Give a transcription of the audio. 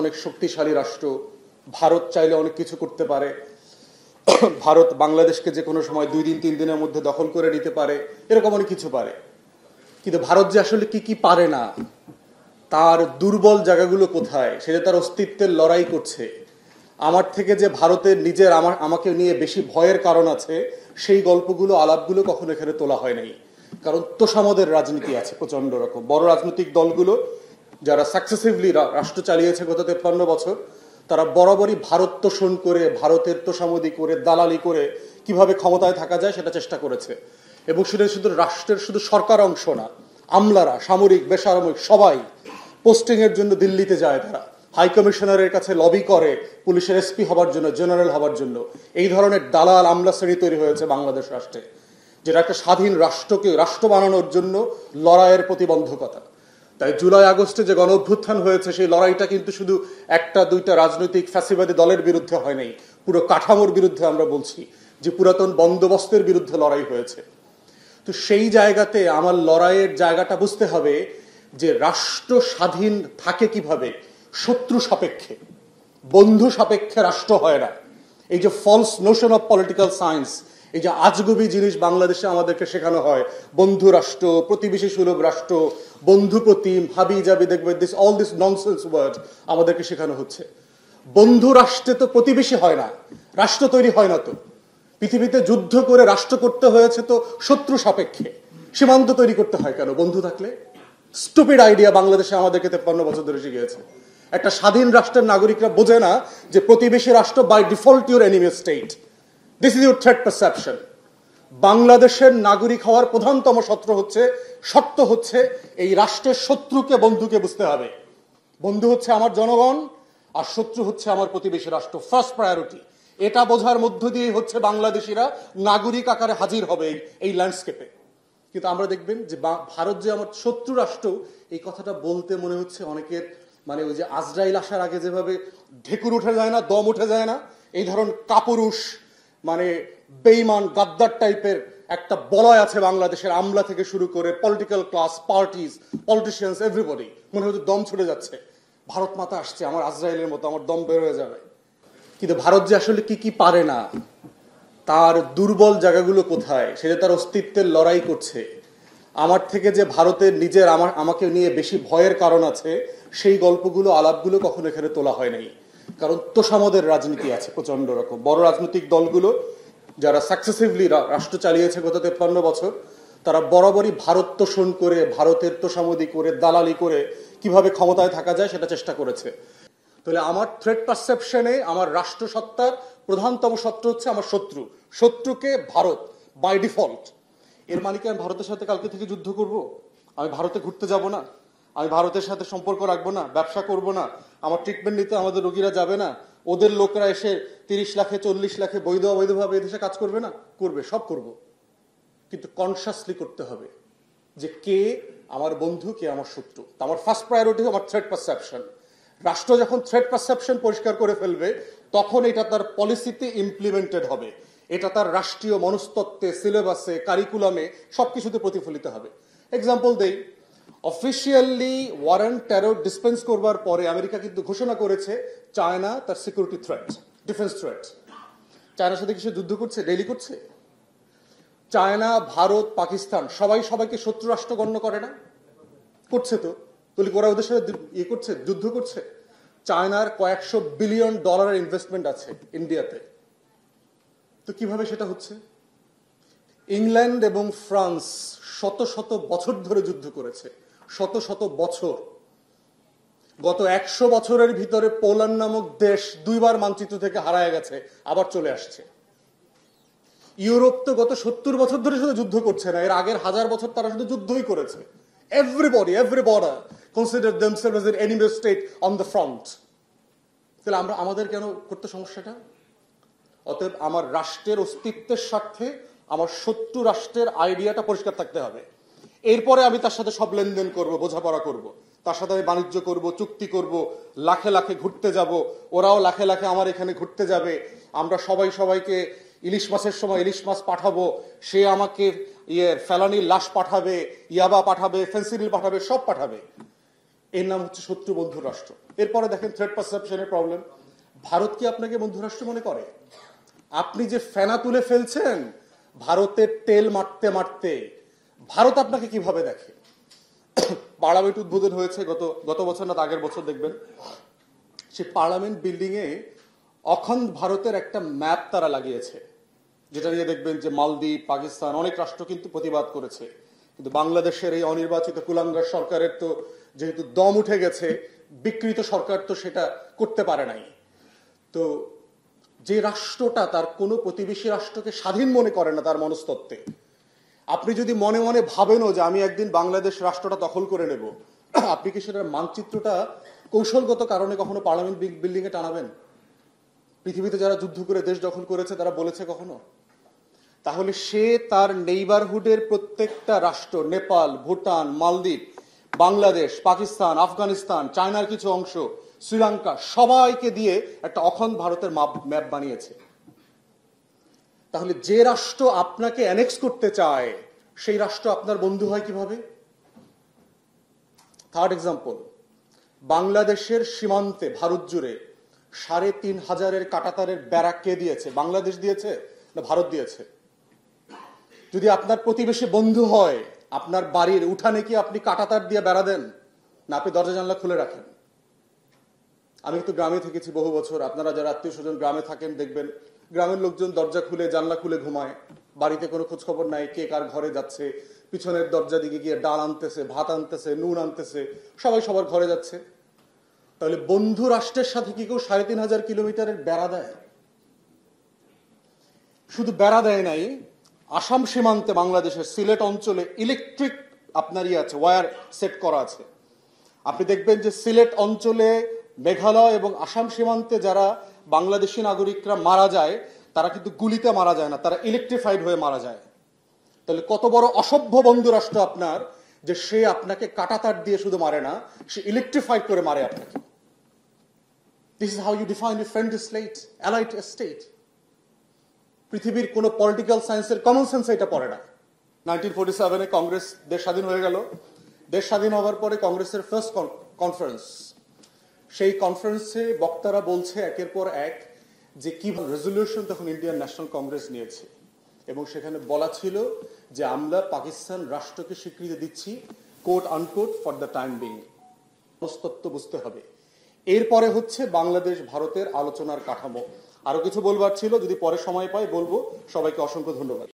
অনেক শক্তিশালী রাষ্ট্র। ভারত চাইলে অনেক কিছু করতে পারে। ভারত বাংলাদেশকে যে কোনো সময় 2 দিন 3 দিনের মধ্যে দখল করে নিতে পারে, এরকম অনেক কিছু পারে। কিন্তু ভারত যে আসলে কি কি পারে না, তার দুর্বল জায়গাগুলো কোথায়, সেটা তার অস্তিত্বের লড়াই করছে। আমার থেকে যে ভারতের নিজের আমাকে নিয়ে বেশি ভয়ের কারণ আছে, সেই গল্পগুলো আলাপগুলো কখনো এখানে তোলা হয় নাই। কারণ তোষামদের রাজনীতি আছে প্রচন্ড রকম। বড় রাজনৈতিক দলগুলো যারা সাকসেসিভলি রাষ্ট্র চালিয়েছে গত 53 বছর, তারা বরাবরই ভারত তোষণ করে, ভারতের তোষামদি করে, দালালি করে কিভাবে ক্ষমতায় থাকা যায় সেটা চেষ্টা করেছে। এবং সেটা শুধু রাষ্ট্রের শুধু সরকার অংশ না, আমলারা, সামরিক বেসামরিক সবাই পোস্টিংয়ের জন্য দিল্লিতে যায়। তারা হাই কমিশনারের কাছে লবি করে পুলিশের এসপি হবার জন্য, জেনারেল হবার জন্য। এই ধরনের দালাল আমলা শ্রেণী তৈরি হয়েছে বাংলাদেশ রাষ্ট্রে, যেটা একটা স্বাধীন রাষ্ট্রকে রাষ্ট্র বানানোর জন্য লড়াইয়ের প্রতিবন্ধকতা। তাই জুলাই আগস্টে যে গণ অভ্যুত্থান হয়েছে, সেই লড়াইটা কিন্তু শুধু একটা দুইটা রাজনৈতিক ফ্যাসিবাদী দলের বিরুদ্ধে হয় নাই, পুরো কাঠামোর বিরুদ্ধে। আমরা বলছি যে পুরাতন বন্দোবস্তের বিরুদ্ধে লড়াই হয়েছে। তো সেই জায়গাতে আমার লড়াইয়ের জায়গাটা বুঝতে হবে যে রাষ্ট্র স্বাধীন থাকে কিভাবে, শত্রু সাপেক্ষে। বন্ধু সাপেক্ষে রাষ্ট্র হয় না। এই যে false notion of political science, এই যে আজগুবি জিনিস বাংলাদেশে আমাদেরকে শেখানো হয়, বন্ধু রাষ্ট্র, প্রতিবেশী সুলভ রাষ্ট্র, বন্ধু প্রতিম, হাবি জাবি, দেখবে অল দিস ননসেন্স ওয়ার্ড আমাদেরকে শেখানো হচ্ছে। বন্ধু রাষ্ট্রে তো প্রতিবেশী হয় না, রাষ্ট্র তৈরি হয় না। তো পৃথিবীতে যুদ্ধ করে রাষ্ট্র করতে হয়েছে তো শত্রু সাপেক্ষে। সীমান্ত তৈরি করতে হয় কেন বন্ধু থাকলে? স্টুপিড আইডিয়া বাংলাদেশে আমাদেরকে 53 বছর ধরে শিখিয়েছে। একটা স্বাধীন রাষ্ট্রের নাগরিকরা বোঝে না যে প্রতিবেশী রাষ্ট্র by default your enemy state. This is your threat perception. বাংলাদেশের নাগরিক হওয়ার প্রধানতম শর্ত হচ্ছে এই রাষ্ট্রের শত্রুকে বন্ধুকে বুঝতে হবে। বন্ধু হচ্ছে আমার জনগণ, আর শত্রু হচ্ছে আমার প্রতিবেশী রাষ্ট্র। First priority. এটা বোঝার মধ্য দিয়ে হচ্ছে বাংলাদেশিরা নাগরিক আকারে হাজির হবে এই ল্যান্ডস্কেপে। কিন্তু আমরা দেখবেন যে ভারত যে আমার শত্রু রাষ্ট্র, এই কথাটা বলতে মনে হচ্ছে অনেকের মানে ওই যে আজরাইল আসার আগে যেভাবে ঢেকুর উঠে যায় না, দম উঠে যায় না, এই ধরন কাপুরুষ মানে বেইমান গাদ্দার টাইপের একটা বলয় আছে বাংলাদেশের, আমলা থেকে শুরু করে political class, parties, politicians, everybody. মনে হচ্ছে দম ছুটে যাচ্ছে, ভারত মাতা আসছে, আমার আজরাইলের মতো আমার দম বের হয়ে যাবে। কিন্তু ভারত যে আসলে কি কি পারে না, তার দুর্বল জায়গাগুলো কোথায়, সেটা তার অস্তিত্বের লড়াই করছে। আমার থেকে যে ভারতের নিজের আমাকে নিয়ে বেশি ভয়ের কারণ আছে, সেই গল্পগুলো আলাপগুলো কখনো এখানে তোলা হয় নাই। কারণ তোষামদের রাজনীতি আছে প্রচন্ড রকম। বড় রাজনৈতিক দলগুলো যারা সাকসেসিভলি রাষ্ট্র চালিয়েছে গত 53 বছর, তারা বরাবরই ভারত তোষণ করে, ভারতের তোষামদি করে, দালালি করে কিভাবে ক্ষমতায় থাকা যায় সেটা চেষ্টা করেছে। তাহলে আমার থ্রেট পারসেপশনে আমার রাষ্ট্রসত্তার প্রধানতম শত্রু হচ্ছে আমার শত্রু। শত্রুকে ভারত বাই ডিফল্ট। এর মানে কি আমি ভারতের সাথে কালকে থেকে যুদ্ধ করব? আমি ভারতে ঘুরতে যাব না? আমি ভারতের সাথে সম্পর্ক রাখবো না? ব্যবসা করব না? আমার ট্রিটমেন্ট নিতে আমাদের রোগীরা যাবে না? ওদের লোকরা এসে 30 লাখে 40 লাখে বৈধ অবৈধভাবে এদেশে কাজ করবে না? করবে, সব করব। কিন্তু কনসাসলি করতে হবে যে কে আমার বন্ধু, কে আমার শত্রু। আমার ফার্স্ট প্রায়োরিটি আমার থ্রেট পারসেপশন। রাষ্ট্র যখন থ্রেট পারসেপশন পরিষ্কার করে ফেলবে, তখন এটা তার পলিসিতে ইমপ্লিমেন্টেড হবে। এটা তার রাষ্ট্রীয় মনস্তত্ত্বে, সিলেবাসে, কারিকুলামে সবকিছুতে প্রতিফলিত হবে। এক্সাম্পল দেই, অফিসিয়ালি ওয়ারেন্ট টেরর ডিসপেন্স করবার পরে আমেরিকা কিন্তু ঘোষণা করেছে চায়না তার সিকিউরিটি থ্রেট, ডিফেন্স থ্রেট। চায়নার সাথে কিছু যুদ্ধ করছে, ডেইলি করছে। চায়না, ভারত, পাকিস্তান সবাই সবাইকে শত্রু রাষ্ট্র গণ্য করে না? করছে তো। তাহলে ওরা ওদের সাথে করছে, যুদ্ধ করছে। চায়নার কয়েকশো বিলিয়ন ডলারের ইনভেস্টমেন্ট আছে ইন্ডিয়াতে। তো কিভাবে সেটা হচ্ছে? ইংল্যান্ড এবং ফ্রান্স শত শত বছর ধরে যুদ্ধ করেছে, শত শত বছর। গত 100 বছরের ভিতরে পোল্যান্ড নামক দেশ 2 বার মানচিত্র থেকে হারায় গেছে, আবার চলে আসছে। ইউরোপ তো গত 70 বছর ধরে শুধু যুদ্ধ করছে না, এর আগের 1000 বছর তারা শুধু যুদ্ধই করেছে। Everybody, every border consider themselves as an enemy state on the front. তাহলে আমাদের কেন করতে সমস্যাটা? অতএব আমার রাষ্ট্রের অস্তিত্বের স্বার্থে আমার শত্রু রাষ্ট্রের আইডিয়াটা পরিষ্কার থাকতে হবে। এরপরে আমি তার সাথে সব লেনদেন করব, বোঝাপড়া করব, তার সাথে আমি বাণিজ্য করব, চুক্তি করব, লাখে লাখে ঘুরতে যাব, ওরাও লাখে লাখে আমার এখানে ঘুরতে যাবে। আমরা সবাই সবাইকে ইলিশ মাছের সময় ইলিশ মাছ পাঠাবো, সে আমাকে ফেলানির লাশ পাঠাবে, ইয়াবা পাঠাবে, ফেন্সিডিল পাঠাবে, সব পাঠাবে। এর নাম হচ্ছে শত্রু বন্ধু রাষ্ট্র। এরপরে দেখেন থ্রেট পারসেপশনের প্রবলেম। ভারত কি আপনাকে বন্ধু রাষ্ট্র মনে করে? আপনি যে ফেনা তুলে ফেলছেন ভারতের তেল মারতে মারতে, ভারত আপনাকে কিভাবে দেখে? পার্লামেন্ট উদ্বোধন হয়েছে গত বছর না আগের বছর, দেখবেন সে পার্লামেন্ট বিল্ডিং এ অখণ্ড ভারতের একটা ম্যাপ তারা লাগিয়েছে, যেটা নিয়ে দেখবেন যে মালদ্বীপ, পাকিস্তান অনেক রাষ্ট্র কিন্তু প্রতিবাদ করেছে। কিন্তু বাংলাদেশের এই অনির্বাচিত কুলাঙ্গার সরকারের তো যেহেতু দম উঠে গেছে, বিকৃত সরকার তো সেটা করতে পারে নাই। তো যে রাষ্ট্রটা তার কোনো প্রতিবেশী রাষ্ট্রকে স্বাধীন মনে করে না তার মনস্তত্ত্বে, আপনি যদি মনে মনে ভাবেনও যে আমি একদিন বাংলাদেশ রাষ্ট্রটা দখল করে নেব, আপনি কি সেটার মানচিত্রটা কৌশলগত কারণে কখনো পার্লামেন্ট বিল্ডিং এ টানাবেন? পৃথিবীতে যারা যুদ্ধ করে দেশ দখল করেছে তারা বলেছে কখনো? তাহলে সে তার নেইবারহুডের প্রত্যেকটা রাষ্ট্র, নেপাল, ভুটান, মালদ্বীপ, বাংলাদেশ, পাকিস্তান, আফগানিস্তান, চায়নার কিছু অংশ, শ্রীলঙ্কা, সবাইকে দিয়ে একটা অখণ্ড ভারতের ম্যাপ বানিয়েছে। তাহলে যে রাষ্ট্র আপনাকে অ্যানেক্স করতে চায় সেই রাষ্ট্র আপনার বন্ধু হয় কিভাবে? থার্ড এক্সাম্পল, বাংলাদেশের সীমান্তে ভারত জুড়ে ৩,৫০০ কাঁটাতারের ব্যারাক কে দিয়েছে? বাংলাদেশ দিয়েছে না ভারত দিয়েছে? যদি আপনার প্রতিবেশী বন্ধু হয়, আপনার বাড়ির উঠানে কি আপনি কাঁটাতার দিয়ে বেড়া দেন, না আপনি দরজা জানলা খুলে রাখেন? আমি তো গ্রামে থেকেছি বহু বছর, আপনারা যারা আত্মীয় স্বজন গ্রামে থাকেন দেখবেন গ্রামের লোকজন দরজা খুলে জানলা খুলে ঘুমায়, বাড়িতে কোনো খোঁজ খবর নাই কে কার ঘরে যাচ্ছে, পিছনের দরজা দিকে গিয়ে ডাল আনতেছে, ভাত আনতেছে, নুন আনতেছে, সবাই সবার ঘরে যাচ্ছে। তাহলে বন্ধু রাষ্ট্রের সাথে কি কেউ ৩,৫০০ কিলোমিটারের বেড়া দেয়? শুধু বেড়া দেয় নাই, আসাম সীমান্তে বাংলাদেশের সিলেট অঞ্চলে ইলেকট্রিক আপনার আছে, ওয়্যার সেট করা আছে। আপনি দেখবেন যে সিলেট অঞ্চলে, মেঘালয় এবং আসাম সীমান্তে যারা বাংলাদেশি নাগরিকরা মারা যায় তারা কিন্তু গুলিতে মারা যায় না, তারা ইলেকট্রিফাইড হয়ে মারা যায়। তাহলে কত বড় অসভ্য বন্ধু রাষ্ট্র আপনার, যে সে আপনাকে কাঁটাতার দিয়ে শুধু মারে না, সে ইলেকট্রিফাইড করে মারে আপনাকে। This is how you define a friendly state, allied state. পৃথিবীর কোন পলিটিক্যাল সায়েন্সের কমন সেন্স এটা পড়ে না। 1947-এ কংগ্রেস দেশ স্বাধীন হয়ে গেল। দেশ স্বাধীন হওয়ার পরে কংগ্রেসের ফার্স্ট কনফারেন্স, সেই কনফারেন্সে বক্তারা বলছে একের পর এক যে কি রেজলিউশন তখন ইন্ডিয়ান ন্যাশনাল কংগ্রেস নিয়েছে, এবং সেখানে বলা ছিল যে আমরা পাকিস্তান রাষ্ট্রকে স্বীকৃতি দিচ্ছি quote unquote for the time being. মনস্তত্ত্ব বুঝতে হবে। এরপরে হচ্ছে বাংলাদেশ ভারতের আলোচনার কাঠামো। আরো কিছু বলবার ছিল, যদি পরে সময় পাই বলবো। সবাইকে অসংখ্য ধন্যবাদ।